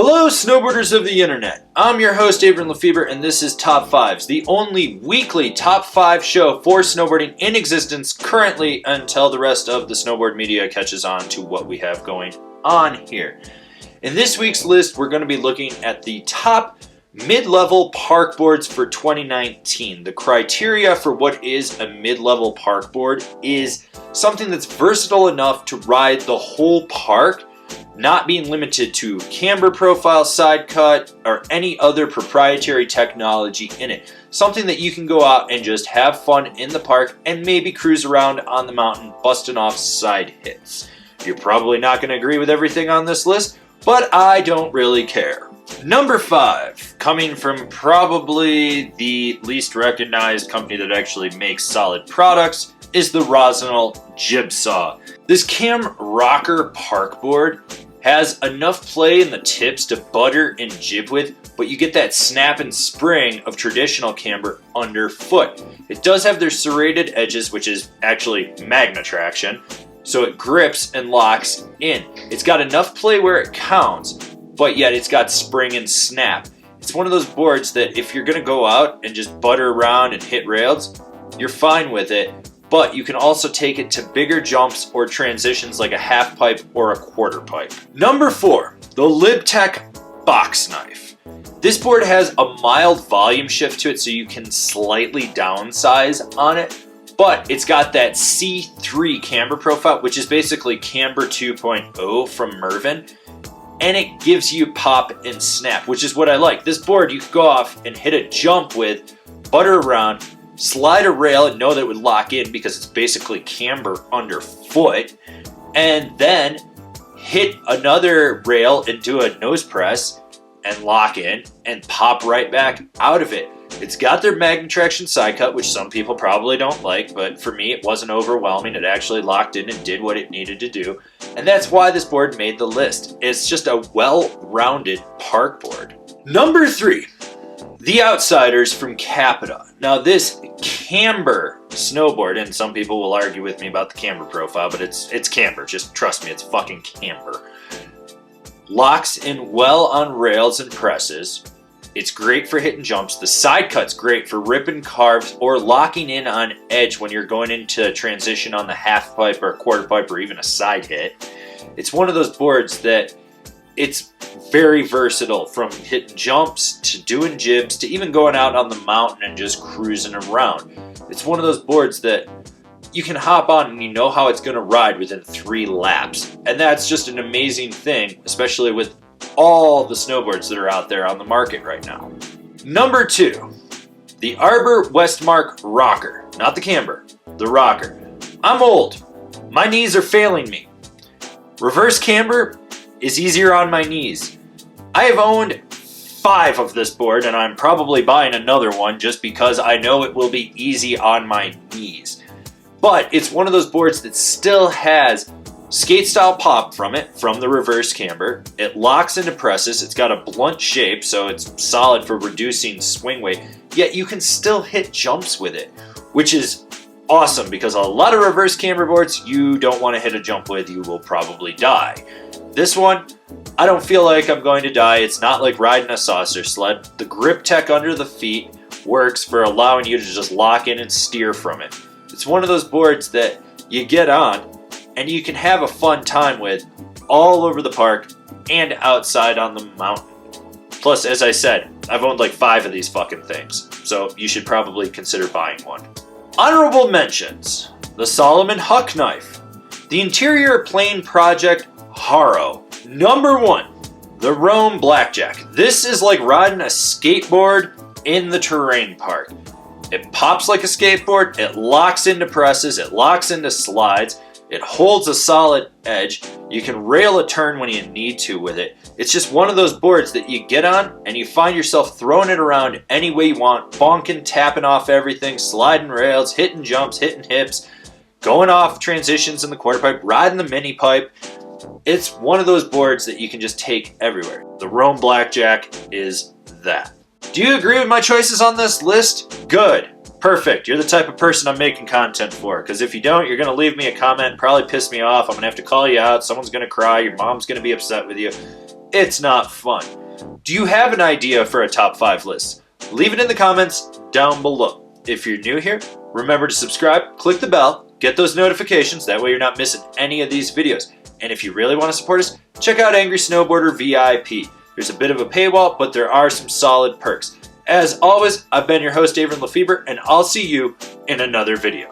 Hello snowboarders of the internet, I'm your host Avran LeFeber and this is Top 5s, the only weekly Top 5 show for snowboarding in existence currently until the rest of the snowboard media catches on to what we have going on here. In this week's list we're going to be looking at the top mid-level park boards for 2019. The criteria for what is a mid-level park board is something that's versatile enough to ride the whole park, not being limited to camber profile, side cut, or any other proprietary technology in it. Something that you can go out and just have fun in the park and maybe cruise around on the mountain busting off side hits. You're probably not going to agree with everything on this list, but I don't really care. Number 5, coming from probably the least recognized company that actually makes solid products, is the Rossignol Jib Saw. This cam rocker park board has enough play in the tips to butter and jib with, but you get that snap and spring of traditional camber underfoot. It does have their serrated edges, which is actually magna traction, so it grips and locks in. It's got enough play where it counts, but yet it's got spring and snap. It's one of those boards that if you're gonna go out and just butter around and hit rails, you're fine with it. But you can also take it to bigger jumps or transitions like a half pipe or a quarter pipe. Number 4, the Libtech Box Knife. This board has a mild volume shift to it so you can slightly downsize on it, but it's got that C3 camber profile, which is basically camber 2.0 from Mervin, and it gives you pop and snap, which is what I like. This board you could go off and hit a jump with, butter around, slide a rail and know that it would lock in because it's basically camber underfoot, and then hit another rail and do a nose press and lock in and pop right back out of it. It's got their magna traction side cut, which some people probably don't like, but for me it wasn't overwhelming. It actually locked in and did what it needed to do, and that's why this board made the list. It's just a well-rounded park board. Number 3, the Outsiders from Capita. Now this camber snowboard, and some people will argue with me about the camber profile, but it's camber, just trust me, it's fucking camber. Locks in well on rails and presses. It's great for hitting jumps. The side cut's great for ripping carves or locking in on edge when you're going into transition on the half pipe or quarter pipe or even a side hit. It's one of those boards that it's very versatile, from hitting jumps to doing jibs to even going out on the mountain and just cruising around. It's one of those boards that you can hop on and you know how it's going to ride within 3 laps. And that's just an amazing thing, especially with all the snowboards that are out there on the market right now. Number 2, the Arbor Westmark Rocker. Not the camber, the rocker. I'm old. My knees are failing me. Reverse camber is easier on my knees. I have owned 5 of this board and I'm probably buying another one just because I know it will be easy on my knees. But it's one of those boards that still has skate style pop from it, from the reverse camber. It locks into presses. It's got a blunt shape, so it's solid for reducing swing weight, yet you can still hit jumps with it, which is awesome because a lot of reverse camber boards you don't want to hit a jump with, you will probably die. This one, I don't feel like I'm going to die. It's not like riding a saucer sled. The grip tech under the feet works for allowing you to just lock in and steer from it. It's one of those boards that you get on and you can have a fun time with all over the park and outside on the mountain. Plus, as I said, I've owned like 5 of these fucking things, so you should probably consider buying one. Honorable mentions: the Solomon Huck Knife, the Interior Plane Project Haro. Number 1, the Rome Blackjack. This is like riding a skateboard in the terrain park. It pops like a skateboard, it locks into presses, it locks into slides, it holds a solid edge, you can rail a turn when you need to with it. It's just one of those boards that you get on and you find yourself throwing it around any way you want, bonking, tapping off everything, sliding rails, hitting jumps, hitting hips, going off transitions in the quarter pipe, riding the mini pipe. It's one of those boards that you can just take everywhere. The Rome Blackjack is that. Do you agree with my choices on this list? Good. Perfect. You're the type of person I'm making content for, because if you don't, you're going to leave me a comment, probably piss me off. I'm going to have to call you out. Someone's going to cry. Your mom's going to be upset with you. It's not fun. Do you have an idea for a top 5 list? Leave it in the comments down below. If you're new here, remember to subscribe, click the bell, get those notifications, that way you're not missing any of these videos. And if you really want to support us, check out Angry Snowboarder VIP. There's a bit of a paywall, but there are some solid perks. As always, I've been your host, Avran LeFeber, and I'll see you in another video.